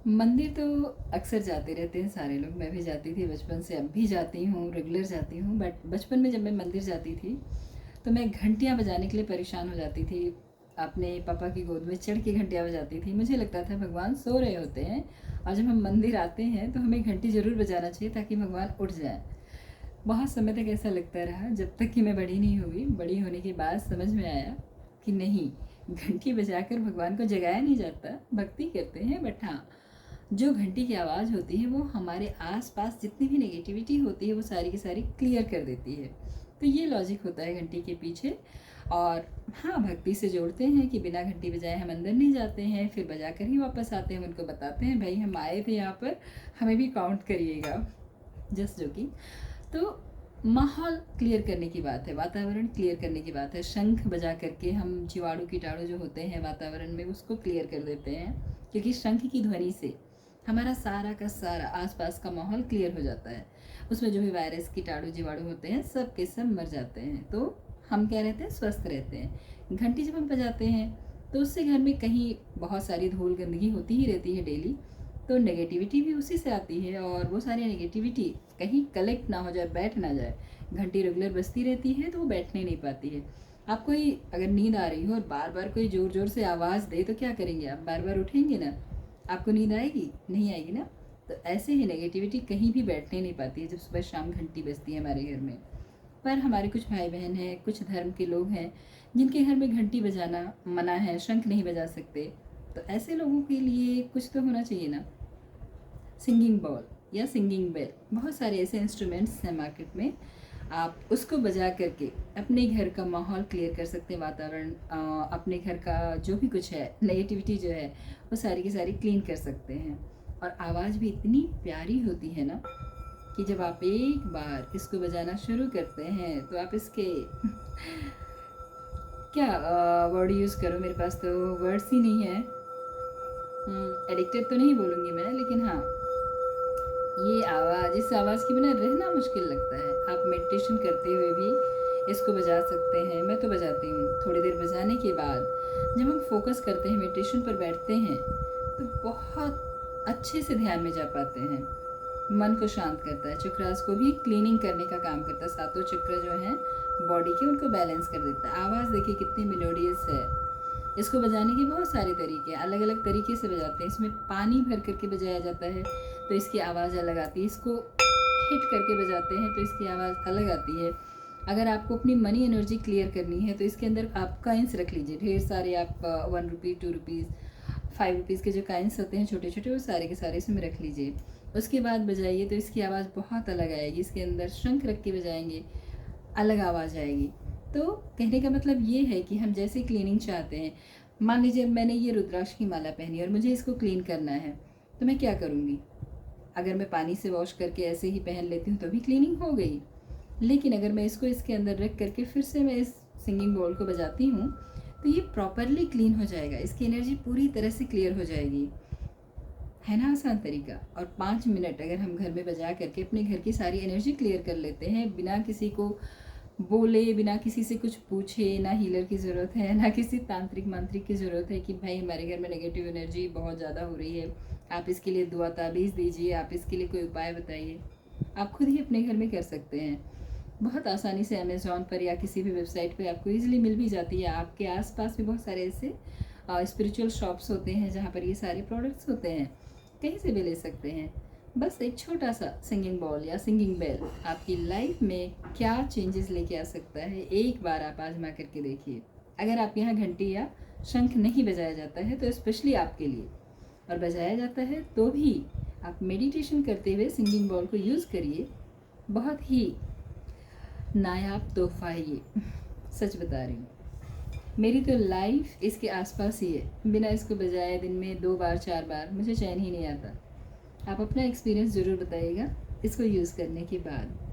मंदिर तो अक्सर जाते रहते हैं सारे लोग, मैं भी जाती थी बचपन से, अब भी जाती हूँ, रेगुलर जाती हूँ। बट बचपन में जब मैं मंदिर जाती थी तो मैं घंटियाँ बजाने के लिए परेशान हो जाती थी। अपने पापा की गोद में चढ़ के घंटियाँ बजाती थी। मुझे लगता था भगवान सो रहे होते हैं और जब हम मंदिर आते हैं तो हमें घंटी ज़रूर बजाना चाहिए ताकि भगवान उठ जाएँ। बहुत समय तक ऐसा लगता रहा, जब तक कि मैं बड़ी नहीं हुई। बड़ी होने के बाद समझ में आया कि नहीं, घंटी बजाकर भगवान को जगाया नहीं जाता, भक्ति करते हैं। बट हाँ, जो घंटी की आवाज़ होती है वो हमारे आसपास जितनी भी नेगेटिविटी होती है वो सारी की सारी क्लियर कर देती है। तो ये लॉजिक होता है घंटी के पीछे। और हाँ, भक्ति से जोड़ते हैं कि बिना घंटी बजाए हम अंदर नहीं जाते हैं, फिर बजा कर ही वापस आते हैं। उनको बताते हैं भाई हम आए थे यहाँ पर, हमें भी काउंट करिएगा। Just joking. तो माहौल क्लियर करने की बात है, वातावरण क्लियर करने की बात है। शंख बजा करके हम जीवाणु कीटाणु जो होते हैं वातावरण में उसको क्लियर कर देते हैं, क्योंकि शंख की ध्वनि से हमारा सारा का सारा आसपास का माहौल क्लियर हो जाता है। उसमें जो भी वायरस कीटाणु जीवाणु होते हैं सब के सब मर जाते हैं। तो हम क्या रहते हैं, स्वस्थ रहते हैं। घंटी जब हम बजाते हैं तो उससे घर में कहीं बहुत सारी धूल गंदगी होती ही रहती है डेली, तो नेगेटिविटी भी उसी से आती है। और वो सारी नेगेटिविटी कहीं कलेक्ट ना हो जाए, बैठ ना जाए। घंटी रेगुलर बजती रहती है तो वो बैठने नहीं पाती है। आपको ही अगर नींद आ रही हो और बार बार कोई ज़ोर ज़ोर से आवाज़ दे तो क्या करेंगे आप, बार बार उठेंगे ना, आपको नींद आएगी नहीं, आएगी ना। तो ऐसे ही नेगेटिविटी कहीं भी बैठने नहीं पाती है जब सुबह शाम घंटी बजती है हमारे घर में। पर हमारे कुछ भाई बहन हैं, कुछ धर्म के लोग हैं जिनके घर में घंटी बजाना मना है, शंख नहीं बजा सकते। तो ऐसे लोगों के लिए कुछ तो होना चाहिए ना, सिंगिंग बॉल या सिंगिंग बेल। बहुत सारे ऐसे इंस्ट्रूमेंट्स हैं मार्केट में, आप उसको बजा करके अपने घर का माहौल क्लियर कर सकते हैं। वातावरण, अपने घर का जो भी कुछ है नेगेटिविटी जो है वो सारी की सारी क्लीन कर सकते हैं। और आवाज़ भी इतनी प्यारी होती है ना कि जब आप एक बार इसको बजाना शुरू करते हैं तो आप इसके क्या वर्ड यूज़ करो, मेरे पास तो वर्ड्स ही नहीं है। एडिक्टेड तो नहीं बोलूँगी मैं, लेकिन हाँ, ये आवाज़, इस आवाज़ के बिना रहना मुश्किल लगता है। आप मेडिटेशन करते हुए भी इसको बजा सकते हैं। मैं तो बजाती हूँ। थोड़ी देर बजाने के बाद जब हम फोकस करते हैं, मेडिटेशन पर बैठते हैं, तो बहुत अच्छे से ध्यान में जा पाते हैं। मन को शांत करता है, चक्रास को भी क्लीनिंग करने का काम करता है। सातों चक्र जो हैं बॉडी के, उनको बैलेंस कर देता है। आवाज़ देखिए कितनी मेलोडियस है। इसको बजाने के बहुत सारे तरीके हैं, अलग अलग तरीके से बजाते हैं। इसमें पानी भर करके बजाया जाता है तो इसकी आवाज़ अलग आती है। इसको हिट करके बजाते हैं तो इसकी आवाज़ अलग आती है। अगर आपको अपनी मनी एनर्जी क्लियर करनी है तो इसके अंदर आप कॉइन्स रख लीजिए, ढेर सारे। आप 1 रुपी, 2 रुपीज़, 5 रुपीज़ के जो कॉइन्स होते हैं छोटे छोटे, वो सारे के सारे इसमें रख लीजिए। उसके बाद बजाइए तो इसकी आवाज़ बहुत अलग आएगी। इसके अंदर शंख रख के बजाएंगे, अलग आवाज़ आएगी। तो कहने का मतलब ये है कि हम जैसे क्लीनिंग चाहते हैं, मान लीजिए मैंने ये रुद्राक्ष की माला पहनी और मुझे इसको क्लीन करना है, तो मैं क्या करूँगी? अगर मैं पानी से वॉश करके ऐसे ही पहन लेती हूँ तो भी क्लीनिंग हो गई। लेकिन अगर मैं इसको इसके अंदर रख करके फिर से मैं इस सिंगिंग बोल को बजाती हूँ तो ये प्रॉपरली क्लीन हो जाएगा, इसकी एनर्जी पूरी तरह से क्लियर हो जाएगी। है ना आसान तरीका। और 5 मिनट अगर हम घर में बजा करके अपने घर की सारी एनर्जी क्लियर कर लेते हैं, बिना किसी को बोले, बिना किसी से कुछ पूछे, ना हीलर की ज़रूरत है, ना किसी तांत्रिक मांत्रिक की ज़रूरत है कि भाई हमारे घर में नेगेटिव एनर्जी बहुत ज़्यादा हो रही है, आप इसके लिए दुआ ताबीज़ दीजिए, आप इसके लिए कोई उपाय बताइए। आप खुद ही अपने घर में कर सकते हैं। बहुत आसानी से अमेज़ॉन पर या किसी भी वेबसाइट पे आपको ईज़िली मिल भी जाती है। आपके आसपास भी बहुत सारे ऐसे स्पिरिचुअल शॉप्स होते हैं जहाँ पर ये सारे प्रोडक्ट्स होते हैं, कहीं से भी ले सकते हैं। बस एक छोटा सा सिंगिंग बॉल या सिंगिंग बेल आपकी लाइफ में क्या चेंजेस लेके आ सकता है, एक बार आप आजमा करके देखिए। अगर आपके यहाँ घंटी या शंख नहीं बजाया जाता है तो स्पेशली आपके लिए, और बजाया जाता है तो भी आप मेडिटेशन करते हुए सिंगिंग बॉल को यूज़ करिए। बहुत ही नायाब तोहफा है ये, सच बता रही हूँ। मेरी तो लाइफ इसके आसपास ही है। बिना इसको बजाए दिन में 2 बार 4 बार मुझे चैन ही नहीं आता। आप अपना एक्सपीरियंस ज़रूर बताइएगा इसको यूज़ करने के बाद।